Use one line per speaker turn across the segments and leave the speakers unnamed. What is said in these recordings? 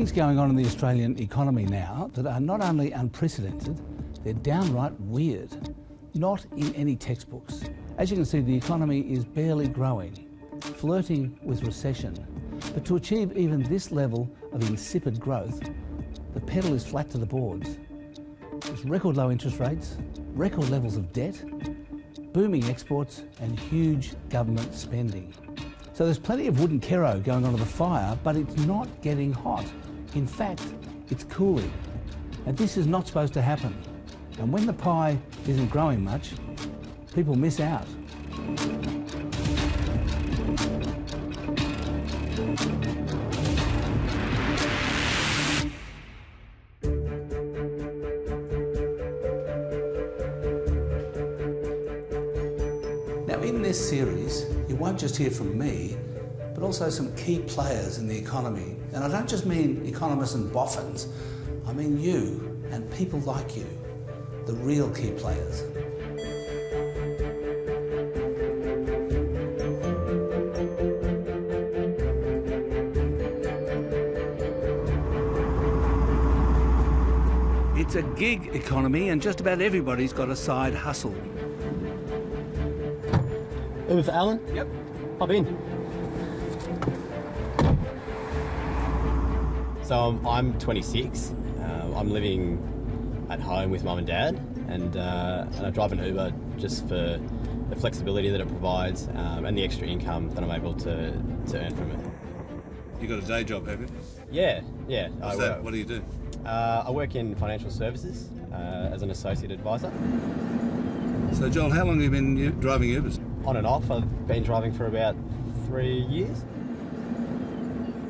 things going on in the Australian economy now that are not only unprecedented, they're downright weird. Not in any textbooks. As you can see, the economy is barely growing, flirting with recession. But to achieve even this level of insipid growth, the pedal is flat to the boards. There's record low interest rates, record levels of debt, booming exports and huge government spending. So there's plenty of wood and kero going onto the fire, but it's not getting hot. In fact, it's cooling. And this is not supposed to happen. And when the pie isn't growing much, people miss out. Now, in this series, you won't just hear from me, but also some key players in the economy. And I don't just mean economists and boffins, I mean you and people like you, the real key players. It's a gig economy and just about everybody's got a side hustle.
Uber for Alan?
Yep.
Hop in. So I'm 26. I'm living at home with mum and dad, and I drive an Uber just for the flexibility that it provides and the extra income that I'm able to earn from it.
You got a day job, have you?
Yeah.
What's that? What do you do?
I work in financial services as an associate advisor.
So, Joel, how long have you been driving Ubers?
On and off. I've been driving for about 3 years.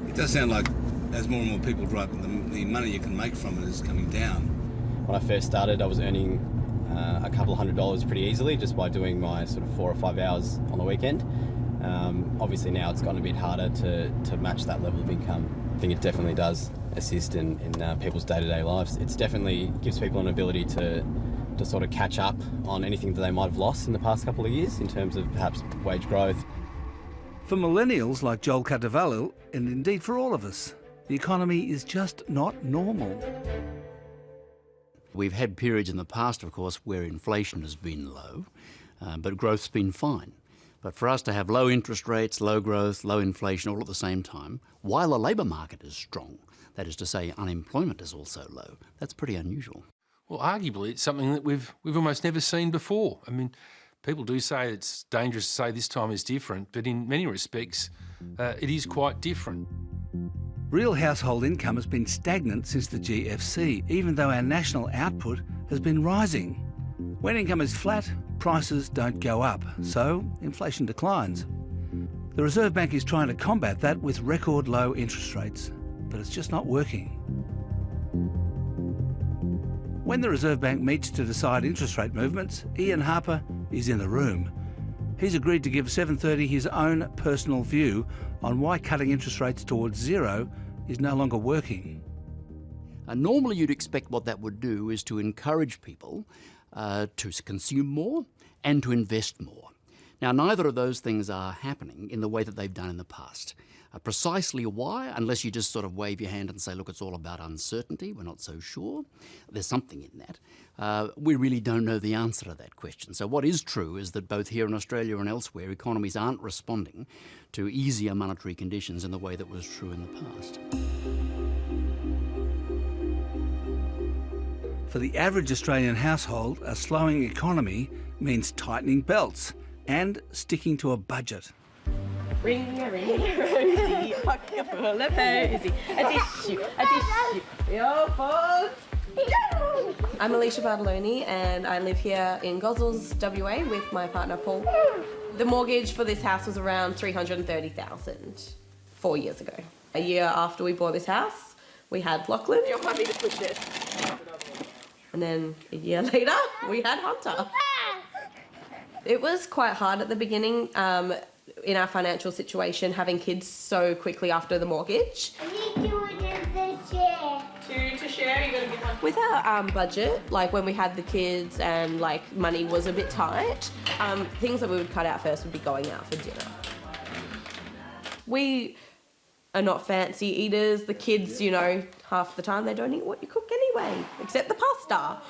It does sound like as more and more people drive, the money you can make from it is coming down.
When I first started, I was earning a couple of $100s pretty easily just by doing my sort of 4 or 5 hours on the weekend. Obviously now it's gotten a bit harder to match that level of income. I think it definitely does assist in people's day-to-day lives. It definitely gives people an ability to sort of catch up on anything that they might have lost in the past couple of years in terms of perhaps wage growth.
For millennials like Joel Cartavalu, and indeed for all of us, the economy is just not normal.
We've had periods in the past, of course, where inflation has been low, but growth's been fine. But for us to have low interest rates, low growth, low inflation all at the same time, while the labour market is strong, that is to say unemployment is also low, that's pretty unusual.
Well, arguably, it's something that we've almost never seen before. I mean, people do say it's dangerous to say this time is different, but in many respects, it is quite different.
Real household income has been stagnant since the GFC, even though our national output has been rising. When income is flat, prices don't go up, so inflation declines. The Reserve Bank is trying to combat that with record low interest rates, but it's just not working. When the Reserve Bank meets to decide interest rate movements, Ian Harper is in the room. He's agreed to give 7:30 his own personal view on why cutting interest rates towards zero is no longer working.
Normally you'd expect what that would do is to encourage people to consume more and to invest more. Now, neither of those things are happening in the way that they've done in the past. Precisely why, unless you just sort of wave your hand and say, look, it's all about uncertainty, we're not so sure, there's something in that. We really don't know the answer to that question. So what is true is that both here in Australia and elsewhere, economies aren't responding to easier monetary conditions in the way that was true in the past.
For the average Australian household, a slowing economy means tightening belts and sticking to a budget.
Ring a rosy, pocket full of posy, a tissue, your fault. I'm Alicia Bartoloni and I live here in Gozzles, WA with my partner Paul. The mortgage for this house was around $330,000 4 years ago. A year after we bought this house, we had Lachlan. You're happy to push this. And then a year later, we had Hunter. It was quite hard at the beginning. In our financial situation, having kids so quickly after the mortgage.
I need two against the chair.
Two to share, you gotta get one. With our budget, like when we had the kids and like money was a bit tight, things that we would cut out first would be going out for dinner. We are not fancy eaters. The kids, you know, half the time they don't eat what you cook anyway, except the pasta.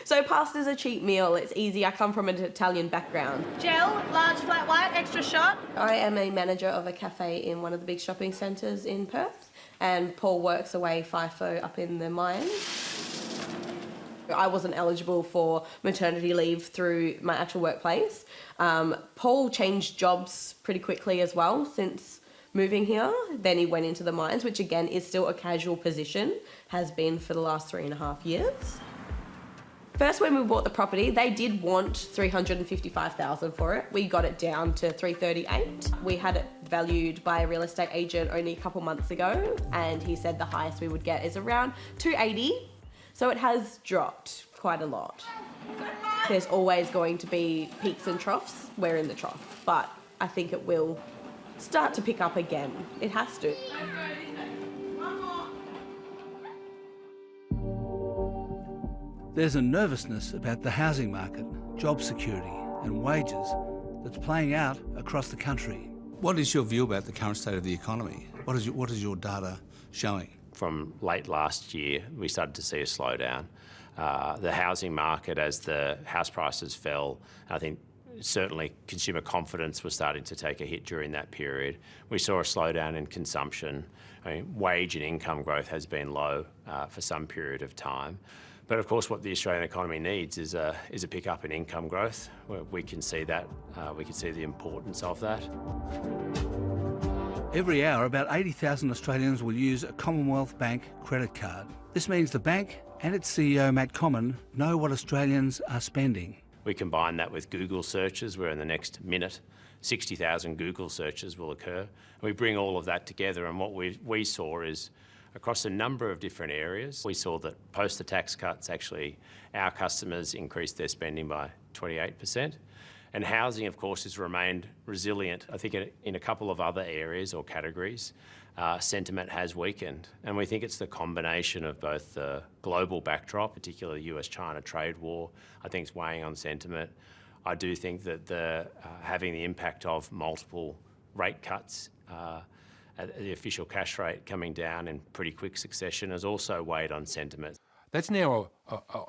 So pasta's a cheap meal. It's easy. I come from an Italian background.
Gel, large flat white, extra shot.
I am a manager of a cafe in one of the big shopping centres in Perth, and Paul works away FIFO up in the mines. I wasn't eligible for maternity leave through my actual workplace. Paul changed jobs pretty quickly as well since moving here. Then he went into the mines, which again is still a casual position, has been for the last 3.5 years. First, when we bought the property, they did want $355,000 for it. We got it down to $338,000. We had it valued by a real estate agent only a couple months ago, and he said the highest we would get is around $280,000. So it has dropped quite a lot. There's always going to be peaks and troughs. We're in the trough, but I think it will start to pick up again. It has to.
There's a nervousness about the housing market, job security and wages that's playing out across the country.
What is your view about the current state of the economy? What is your data showing?
From late last year, we started to see a slowdown. The housing market, as the house prices fell, I think certainly consumer confidence was starting to take a hit during that period. We saw a slowdown in consumption. I mean, wage and income growth has been low for some period of time. But of course, what the Australian economy needs is a pick-up in income growth. We can see that. We can see the importance of that.
Every hour, about 80,000 Australians will use a Commonwealth Bank credit card. This means the bank and its CEO, Matt Comyn, know what Australians are spending.
We combine that with Google searches, where in the next minute, 60,000 Google searches will occur. We bring all of that together, and what we saw is, across a number of different areas, we saw that post the tax cuts, actually, our customers increased their spending by 28%. And housing, of course, has remained resilient. I think in a couple of other areas or categories, sentiment has weakened. And we think it's the combination of both the global backdrop, particularly the US-China trade war, I think is weighing on sentiment. I do think that having the impact of multiple rate cuts, the official cash rate coming down in pretty quick succession, has also weighed on sentiment.
That's now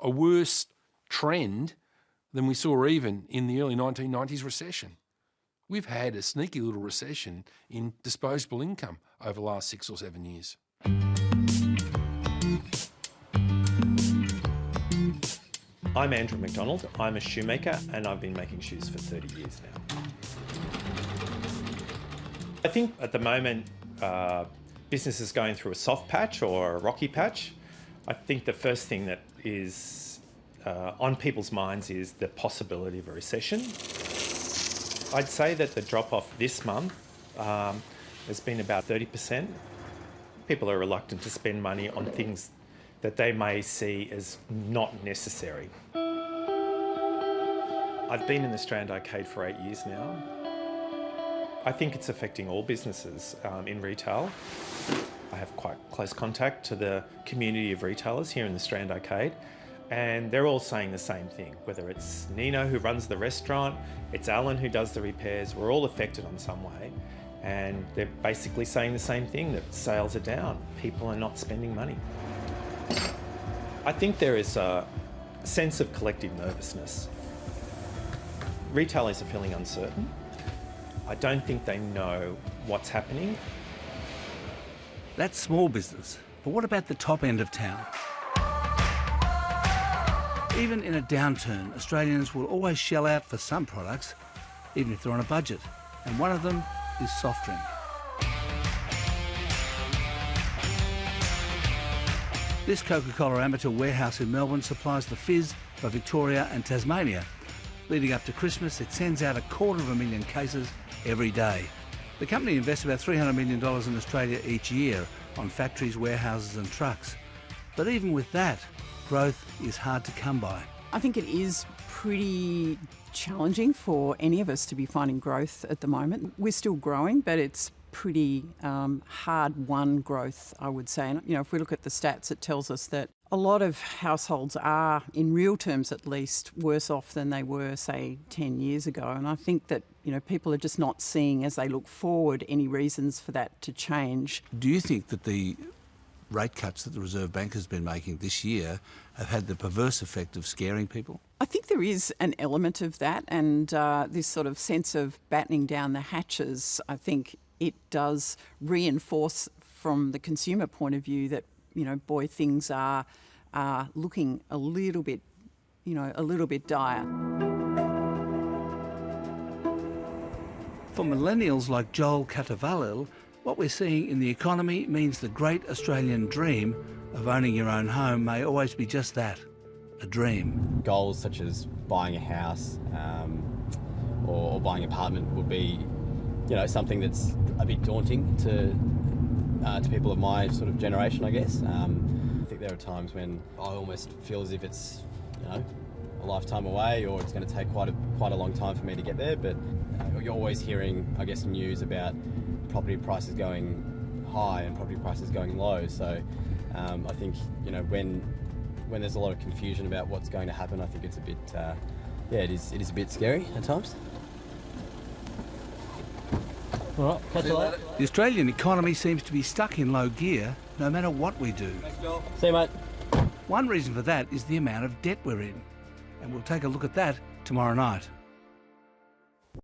a worse trend than we saw even in the early 1990s recession. We've had a sneaky little recession in disposable income over the last 6 or 7 years.
I'm Andrew McDonald. I'm a shoemaker and I've been making shoes for 30 years now. I think at the moment business is going through a soft patch or a rocky patch. I think the first thing that is on people's minds is the possibility of a recession. I'd say that the drop-off this month has been about 30%. People are reluctant to spend money on things that they may see as not necessary. I've been in the Strand Arcade for 8 years now. I think it's affecting all businesses in retail. I have quite close contact to the community of retailers here in the Strand Arcade, and they're all saying the same thing. Whether it's Nino who runs the restaurant, it's Alan who does the repairs, we're all affected in some way. And they're basically saying the same thing, that sales are down, people are not spending money. I think there is a sense of collective nervousness. Retailers are feeling uncertain. I don't think they know what's happening.
That's small business, but what about the top end of town? Even in a downturn, Australians will always shell out for some products, even if they're on a budget, and one of them is soft drink. This Coca-Cola amateur warehouse in Melbourne supplies the fizz for Victoria and Tasmania. Leading up to Christmas, it sends out 250,000 cases every day. The company invests about $300 million in Australia each year on factories, warehouses and trucks. But even with that, growth is hard to come by.
I think it is pretty challenging for any of us to be finding growth at the moment. We're still growing, but it's pretty hard-won growth, I would say. And, if we look at the stats, it tells us that a lot of households are, in real terms at least, worse off than they were, say, 10 years ago. And I think that, people are just not seeing as they look forward any reasons for that to change.
Do you think that the rate cuts that the Reserve Bank has been making this year have had the perverse effect of scaring people?
I think there is an element of that, and this sort of sense of battening down the hatches, I think it does reinforce from the consumer point of view that, boy, things are looking a little bit dire.
For millennials like Joel Katavalil, what we're seeing in the economy means the great Australian dream of owning your own home may always be just that, a dream.
Goals such as buying a house or buying an apartment would be, something that's a bit daunting to people of my sort of generation, I guess. I think there are times when I almost feel as if it's, a lifetime away, or it's going to take quite a long time for me to get there. But you're always hearing, I guess, news about property prices going high and property prices going low. So I think, when there's a lot of confusion about what's going to happen, I think it's a bit, it is a bit scary at times.
All right, catch you later. The Australian economy seems to be stuck in low gear no matter what we do.
Thanks, Joel. See you, mate.
One reason for that is the amount of debt we're in, and we'll take a look at that tomorrow night.